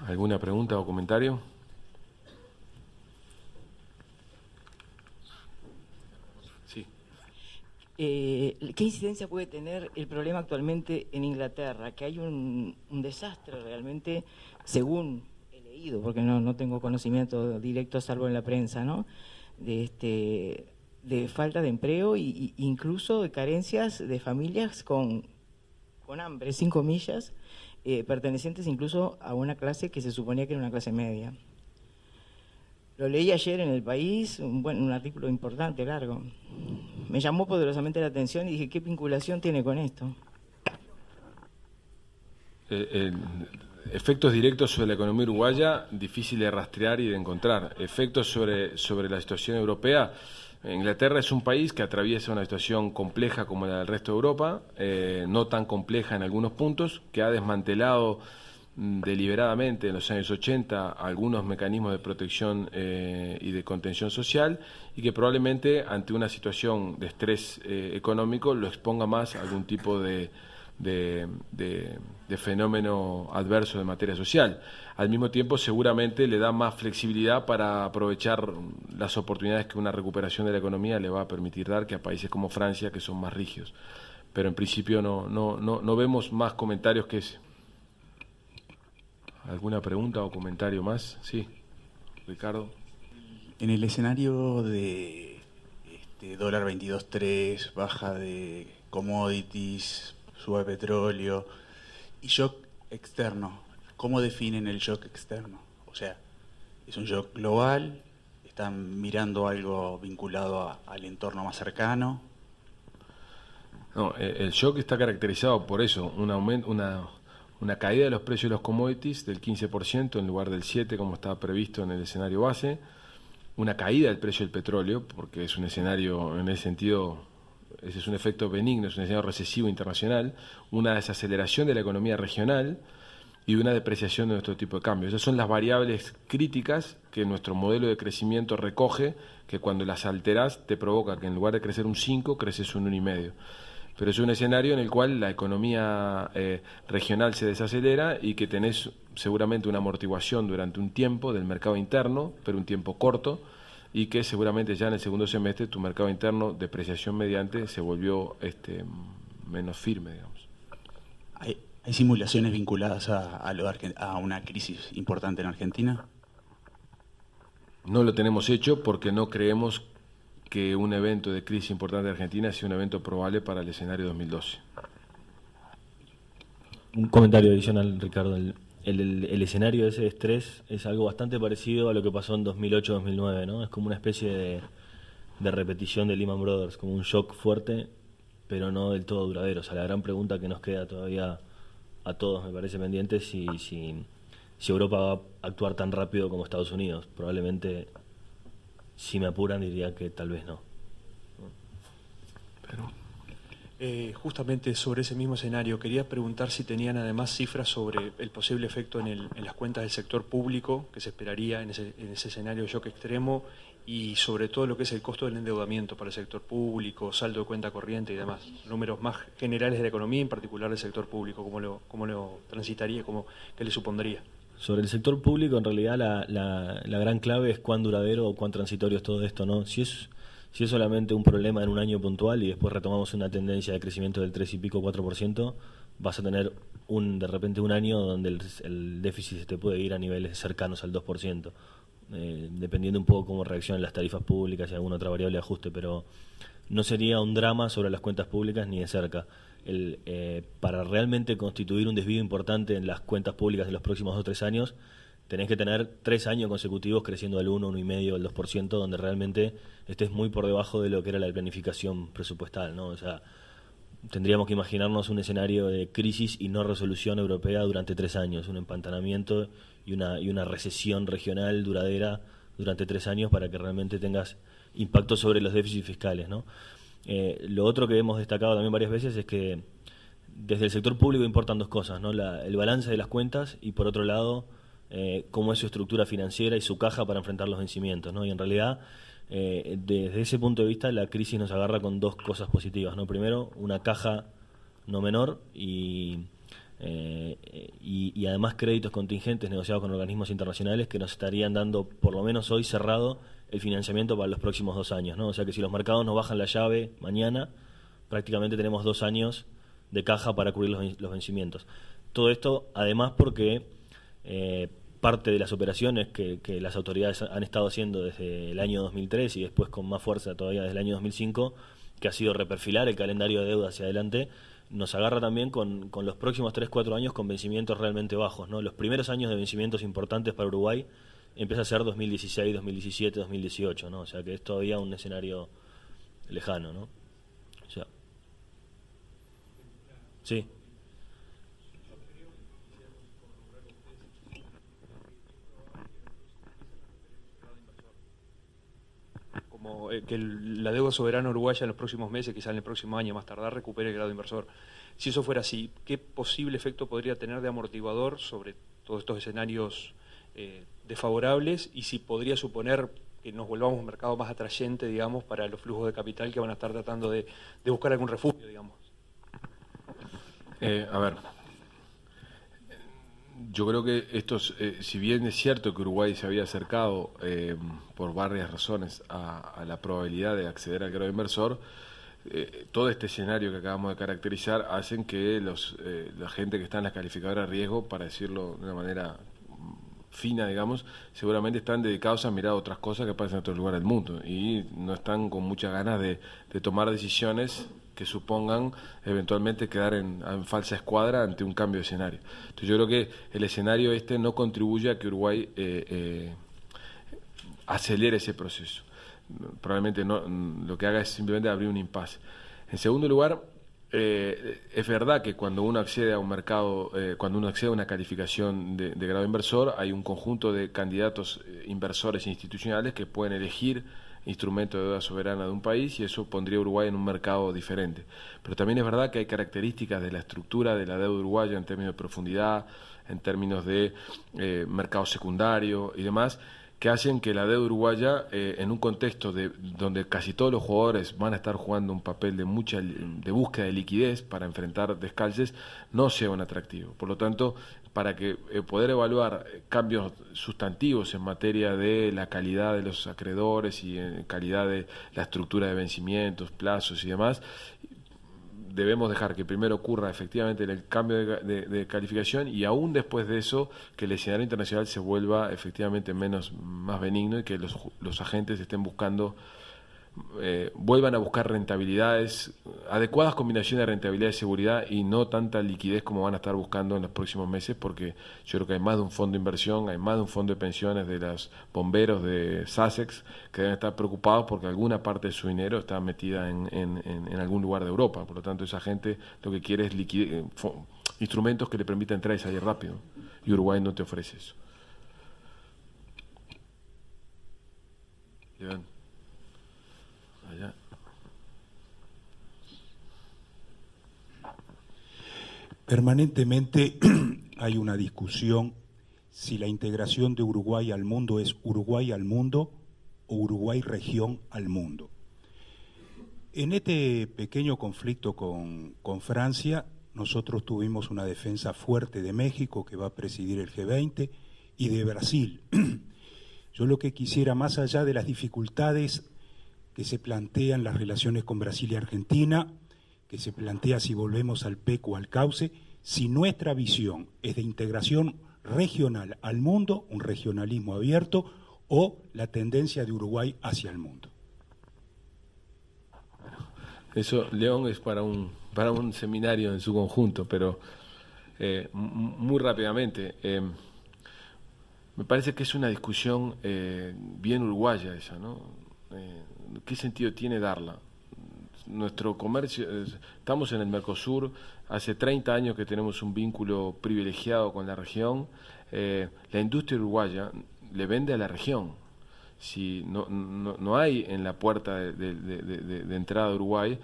¿Alguna pregunta o comentario? Sí. ¿Qué incidencia puede tener el problema actualmente en Inglaterra? Que hay un desastre realmente, según he leído, porque no tengo conocimiento directo salvo en la prensa, ¿no? De falta de empleo y incluso de carencias de familias con hambre, sin comillas, pertenecientes incluso a una clase que se suponía que era una clase media. Lo leí ayer en El País, un artículo importante, largo. Me llamó poderosamente la atención y dije, ¿qué vinculación tiene con esto? Efectos directos sobre la economía uruguaya, difícil de rastrear y de encontrar. Efectos sobre la situación europea. Inglaterra es un país que atraviesa una situación compleja como la del resto de Europa, no tan compleja en algunos puntos, que ha desmantelado deliberadamente en los años 80 algunos mecanismos de protección y de contención social, y que probablemente ante una situación de estrés económico lo exponga más a algún tipo de fenómeno adverso de materia social. Al mismo tiempo, seguramente le da más flexibilidad para aprovechar las oportunidades que una recuperación de la economía le va a permitir dar que a países como Francia, que son más rígidos. Pero en principio no vemos más comentarios que ese. ¿Alguna pregunta o comentario más? Sí, Ricardo. En el escenario de dólar 22.3, baja de commodities, sube petróleo y shock externo, ¿cómo definen el shock externo? O sea, ¿es un shock global? ¿Están mirando algo vinculado al entorno más cercano? No, el shock está caracterizado por eso, una caída de los precios de los commodities del 15% en lugar del 7% como estaba previsto en el escenario base, una caída del precio del petróleo, porque es un escenario, en ese sentido, ese es un efecto benigno, es un escenario recesivo internacional, una desaceleración de la economía regional y una depreciación de nuestro tipo de cambio. Esas son las variables críticas que nuestro modelo de crecimiento recoge, que cuando las alteras te provoca que en lugar de crecer un 5, creces un 1,5. Pero es un escenario en el cual la economía regional se desacelera y que tenés seguramente una amortiguación durante un tiempo del mercado interno, pero un tiempo corto, y que seguramente ya en el segundo semestre tu mercado interno, depreciación mediante, se volvió menos firme, digamos. ¿Hay simulaciones vinculadas a una crisis importante en Argentina? No lo tenemos hecho porque no creemos que un evento de crisis importante de Argentina sea un evento probable para el escenario 2012. Un comentario adicional, Ricardo. El escenario de ese estrés es algo bastante parecido a lo que pasó en 2008-2009, ¿no? Es como una especie de repetición de Lehman Brothers, como un shock fuerte, pero no del todo duradero. O sea, la gran pregunta que nos queda todavía a todos, me parece pendiente, si Europa va a actuar tan rápido como Estados Unidos. Probablemente, si me apuran, diría que tal vez no. Justamente sobre ese mismo escenario, quería preguntar si tenían además cifras sobre el posible efecto en las cuentas del sector público que se esperaría en ese escenario de shock extremo, y sobre todo lo que es el costo del endeudamiento para el sector público, saldo de cuenta corriente y demás. Números más generales de la economía, en particular del sector público, ¿cómo lo transitaría, qué le supondría? Sobre el sector público, en realidad la gran clave es cuán duradero o cuán transitorio es todo esto, ¿no? Si es solamente un problema en un año puntual y después retomamos una tendencia de crecimiento del 3 y pico, 4%, vas a tener de repente un año donde el déficit se te puede ir a niveles cercanos al 2%, dependiendo un poco cómo reaccionan las tarifas públicas y alguna otra variable de ajuste, pero no sería un drama sobre las cuentas públicas ni de cerca. Para realmente constituir un desvío importante en las cuentas públicas de los próximos 2 o 3 años, tenés que tener 3 años consecutivos creciendo al 1, 1,5, el 2%, donde realmente estés muy por debajo de lo que era la planificación presupuestal, ¿no? O sea, tendríamos que imaginarnos un escenario de crisis y no resolución europea durante 3 años, un empantanamiento y una recesión regional duradera durante 3 años para que realmente tengas impacto sobre los déficits fiscales, ¿no? Lo otro que hemos destacado también varias veces es que desde el sector público importan 2 cosas, ¿no? El balance de las cuentas y, por otro lado, cómo es su estructura financiera y su caja para enfrentar los vencimientos, ¿no? Y en realidad, desde ese punto de vista, la crisis nos agarra con 2 cosas positivas, ¿no? Primero, una caja no menor y y además créditos contingentes negociados con organismos internacionales que nos estarían dando, por lo menos hoy cerrado, el financiamiento para los próximos 2 años, ¿no? O sea que si los mercados nos bajan la llave mañana, prácticamente tenemos 2 años de caja para cubrir los vencimientos. Todo esto, además, porque parte de las operaciones que las autoridades han estado haciendo desde el año 2003 y después con más fuerza todavía desde el año 2005, que ha sido reperfilar el calendario de deuda hacia adelante, nos agarra también con los próximos 3-4 años con vencimientos realmente bajos, ¿no? Los primeros años de vencimientos importantes para Uruguay empieza a ser 2016, 2017, 2018, ¿no? O sea que es todavía un escenario lejano, ¿no? O sea, sí. Como que la deuda soberana uruguaya en los próximos meses, quizás en el próximo año más tardar, recupere el grado inversor. Si eso fuera así, ¿qué posible efecto podría tener de amortiguador sobre todos estos escenarios desfavorables, y si podría suponer que nos volvamos un mercado más atrayente, digamos, para los flujos de capital que van a estar tratando de buscar algún refugio, digamos? A ver, yo creo que si bien es cierto que Uruguay se había acercado por varias razones a la probabilidad de acceder al grado inversor, todo este escenario que acabamos de caracterizar hacen que la gente que está en las calificadoras de riesgo, para decirlo de una manera fina, digamos, seguramente están dedicados a mirar otras cosas que pasan en otros lugares del mundo y no están con muchas ganas de tomar decisiones que supongan eventualmente quedar en falsa escuadra ante un cambio de escenario. Entonces yo creo que el escenario no contribuye a que Uruguay acelere ese proceso. Probablemente no, lo que haga es simplemente abrir un impasse. En segundo lugar, es verdad que cuando uno accede a un mercado, cuando uno accede a una calificación de grado inversor, hay un conjunto de candidatos inversores institucionales que pueden elegir instrumento de deuda soberana de un país, y eso pondría a Uruguay en un mercado diferente. Pero también es verdad que hay características de la estructura de la deuda uruguaya en términos de profundidad, en términos de mercado secundario y demás, que hacen que la deuda uruguaya, en un contexto donde casi todos los jugadores van a estar jugando un papel de búsqueda de liquidez para enfrentar descalces, no sea un atractivo. Por lo tanto, para que poder evaluar cambios sustantivos en materia de la calidad de los acreedores y en calidad de la estructura de vencimientos, plazos y demás, debemos dejar que primero ocurra efectivamente el cambio de calificación, y aún después de eso que el escenario internacional se vuelva efectivamente más benigno y que los agentes estén buscando, vuelvan a buscar rentabilidades, adecuadas combinaciones de rentabilidad y seguridad, y no tanta liquidez como van a estar buscando en los próximos meses, porque yo creo que hay más de un fondo de inversión, hay más de un fondo de pensiones de los bomberos de Sussex que deben estar preocupados porque alguna parte de su dinero está metida en algún lugar de Europa. Por lo tanto, esa gente lo que quiere es instrumentos que le permitan entrar y salir rápido, y Uruguay no te ofrece eso. Bien. Allá. Permanentemente hay una discusión si la integración de Uruguay al mundo es Uruguay al mundo o Uruguay región al mundo. En este pequeño conflicto con Francia, nosotros tuvimos una defensa fuerte de México, que va a presidir el G20, y de Brasil. Yo lo que quisiera, más allá de las dificultades que se plantean las relaciones con Brasil y Argentina, que se plantea si volvemos al PEC o al cauce, si nuestra visión es de integración regional al mundo, un regionalismo abierto, o la tendencia de Uruguay hacia el mundo. Eso, León, es para un seminario en su conjunto, pero muy rápidamente, me parece que es una discusión bien uruguaya esa, ¿no? ¿Qué sentido tiene darla? Nuestro comercio, estamos en el Mercosur, hace 30 años que tenemos un vínculo privilegiado con la región. La industria uruguaya le vende a la región. Si no hay en la puerta de entrada de Uruguay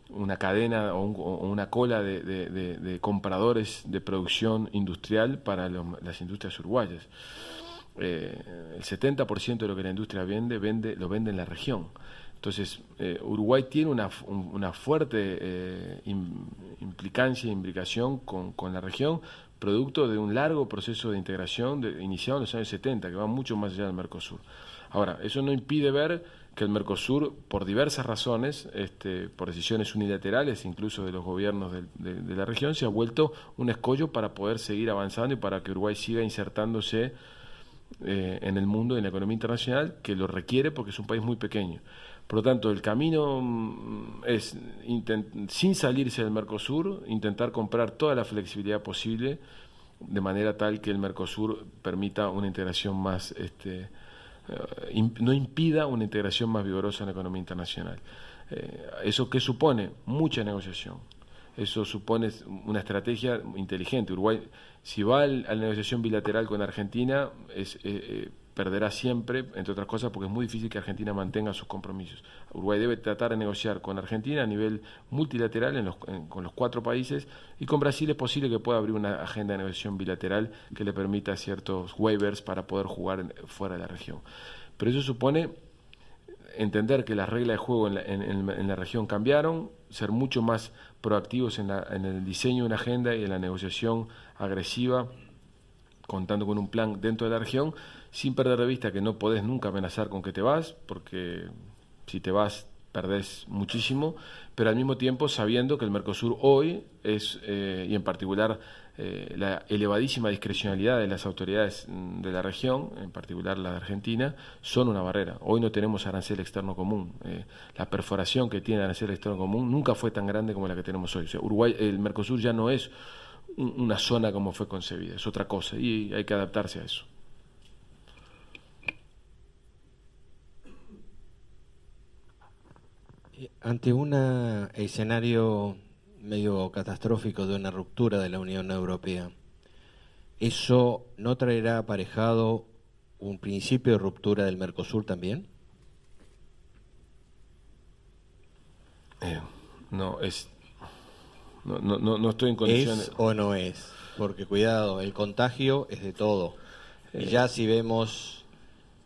una cadena o una cola de compradores de producción industrial para las industrias uruguayas. El 70% de lo que la industria lo vende en la región. Entonces, Uruguay tiene una fuerte implicancia e imbricación con la región, producto de un largo proceso de integración iniciado en los años 70, que va mucho más allá del Mercosur. Ahora, eso no impide ver que el Mercosur, por diversas razones, por decisiones unilaterales, incluso de los gobiernos de la región, se ha vuelto un escollo para poder seguir avanzando y para que Uruguay siga insertándose en el mundo y en la economía internacional, que lo requiere porque es un país muy pequeño. Por lo tanto, el camino es, sin salirse del Mercosur, intentar comprar toda la flexibilidad posible, de manera tal que el Mercosur permita una integración más, no impida una integración más vigorosa en la economía internacional. ¿Eso qué supone? Mucha negociación. Eso supone una estrategia inteligente. Uruguay, si va a la negociación bilateral con Argentina, perderá siempre, entre otras cosas, porque es muy difícil que Argentina mantenga sus compromisos. Uruguay debe tratar de negociar con Argentina a nivel multilateral con los 4 países, y con Brasil es posible que pueda abrir una agenda de negociación bilateral que le permita ciertos waivers para poder jugar fuera de la región. Pero eso supone entender que las reglas de juego en la región cambiaron, ser mucho más proactivos en el diseño de una agenda y en la negociación agresiva, contando con un plan dentro de la región, sin perder de vista que no podés nunca amenazar con que te vas, porque si te vas perdés muchísimo, pero al mismo tiempo sabiendo que el Mercosur hoy es, y en particular la elevadísima discrecionalidad de las autoridades de la región, en particular la de Argentina, son una barrera. Hoy no tenemos arancel externo común. La perforación que tiene el arancel externo común nunca fue tan grande como la que tenemos hoy. O sea, el Mercosur ya no es una zona como fue concebida, es otra cosa, y hay que adaptarse a eso. Ante un escenario medio catastrófico de una ruptura de la Unión Europea, ¿eso no traerá aparejado un principio de ruptura del Mercosur también? No estoy en condiciones. ¿Es o no es? Porque cuidado, el contagio es de todo. Y ya si vemos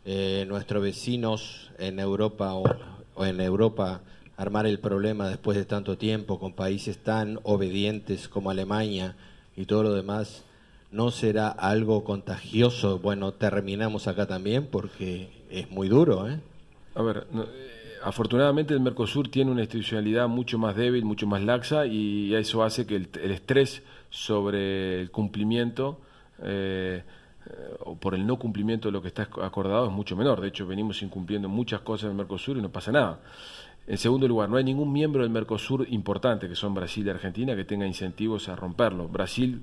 nuestros vecinos en Europa o en Europa armar el problema después de tanto tiempo con países tan obedientes como Alemania y todo lo demás, ¿no será algo contagioso? Bueno, terminamos acá también porque es muy duro, ¿eh? A ver, afortunadamente el Mercosur tiene una institucionalidad mucho más débil, mucho más laxa, y eso hace que el estrés sobre el cumplimiento o por el no cumplimiento de lo que está acordado es mucho menor. De hecho, venimos incumpliendo muchas cosas del Mercosur y no pasa nada. En segundo lugar, no hay ningún miembro del Mercosur importante, que son Brasil y Argentina, que tenga incentivos a romperlo. Brasil,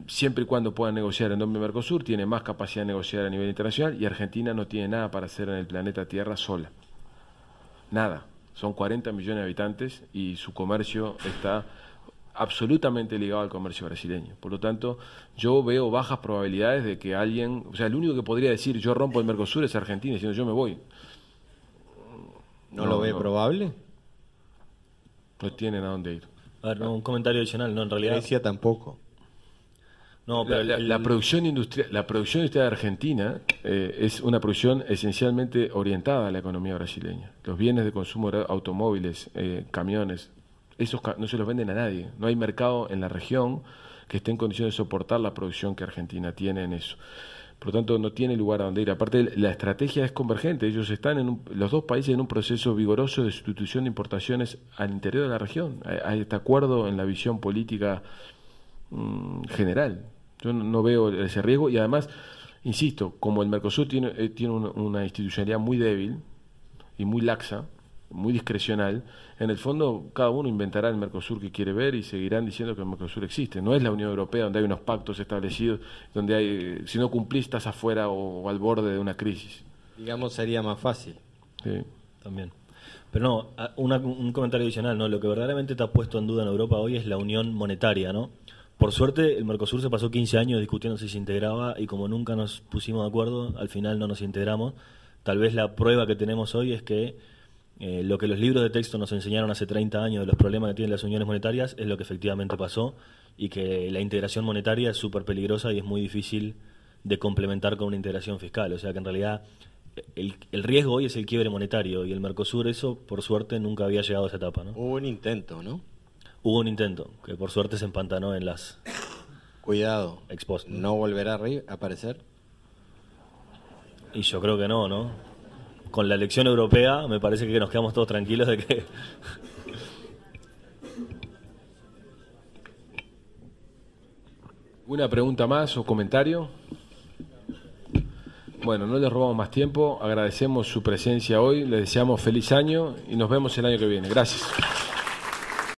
siempre y cuando pueda negociar en nombre del Mercosur, tiene más capacidad de negociar a nivel internacional, y Argentina no tiene nada para hacer en el planeta Tierra sola. Nada. Son 40 millones de habitantes y su comercio está absolutamente ligado al comercio brasileño. Por lo tanto, yo veo bajas probabilidades de que alguien... O sea, el único que podría decir yo rompo el Mercosur es Argentina, diciendo yo me voy. ¿No lo ve probable? No tienen a dónde ir. A ver, un comentario adicional, ¿no? En realidad... Grecia tampoco. No, pero la producción industrial de Argentina es una producción esencialmente orientada a la economía brasileña. Los bienes de consumo, automóviles, camiones, esos no se los venden a nadie. No hay mercado en la región que esté en condiciones de soportar la producción que Argentina tiene en eso. Por lo tanto, no tiene lugar a donde ir. Aparte, la estrategia es convergente. Ellos están los dos países en un proceso vigoroso de sustitución de importaciones al interior de la región. Hay este acuerdo en la visión política general. Yo no veo ese riesgo, y además, insisto, como el Mercosur tiene una institucionalidad muy débil y muy laxa, muy discrecional, en el fondo cada uno inventará el Mercosur que quiere ver y seguirán diciendo que el Mercosur existe. No es la Unión Europea, donde hay unos pactos establecidos, donde hay, si no cumplís estás afuera o al borde de una crisis. Digamos, sería más fácil. Sí. También. Pero no, un comentario adicional, ¿no? Lo que verdaderamente está puesto en duda en Europa hoy es la unión monetaria, ¿no? Por suerte, el Mercosur se pasó 15 años discutiendo si se integraba, y como nunca nos pusimos de acuerdo, al final no nos integramos. Tal vez la prueba que tenemos hoy es que lo que los libros de texto nos enseñaron hace 30 años de los problemas que tienen las uniones monetarias es lo que efectivamente pasó, y que la integración monetaria es súper peligrosa y es muy difícil de complementar con una integración fiscal. O sea que en realidad el riesgo hoy es el quiebre monetario, y el Mercosur, eso por suerte nunca había llegado a esa etapa, ¿no? Hubo un intento, ¿no? Hubo un intento, que por suerte se empantanó en las... Cuidado, Expost. ¿no volverá a aparecer? Y yo creo que no, ¿no? Con la elección europea me parece que nos quedamos todos tranquilos de que... ¿Una pregunta más o comentario? Bueno, no les robamos más tiempo, agradecemos su presencia hoy, les deseamos feliz año y nos vemos el año que viene. Gracias.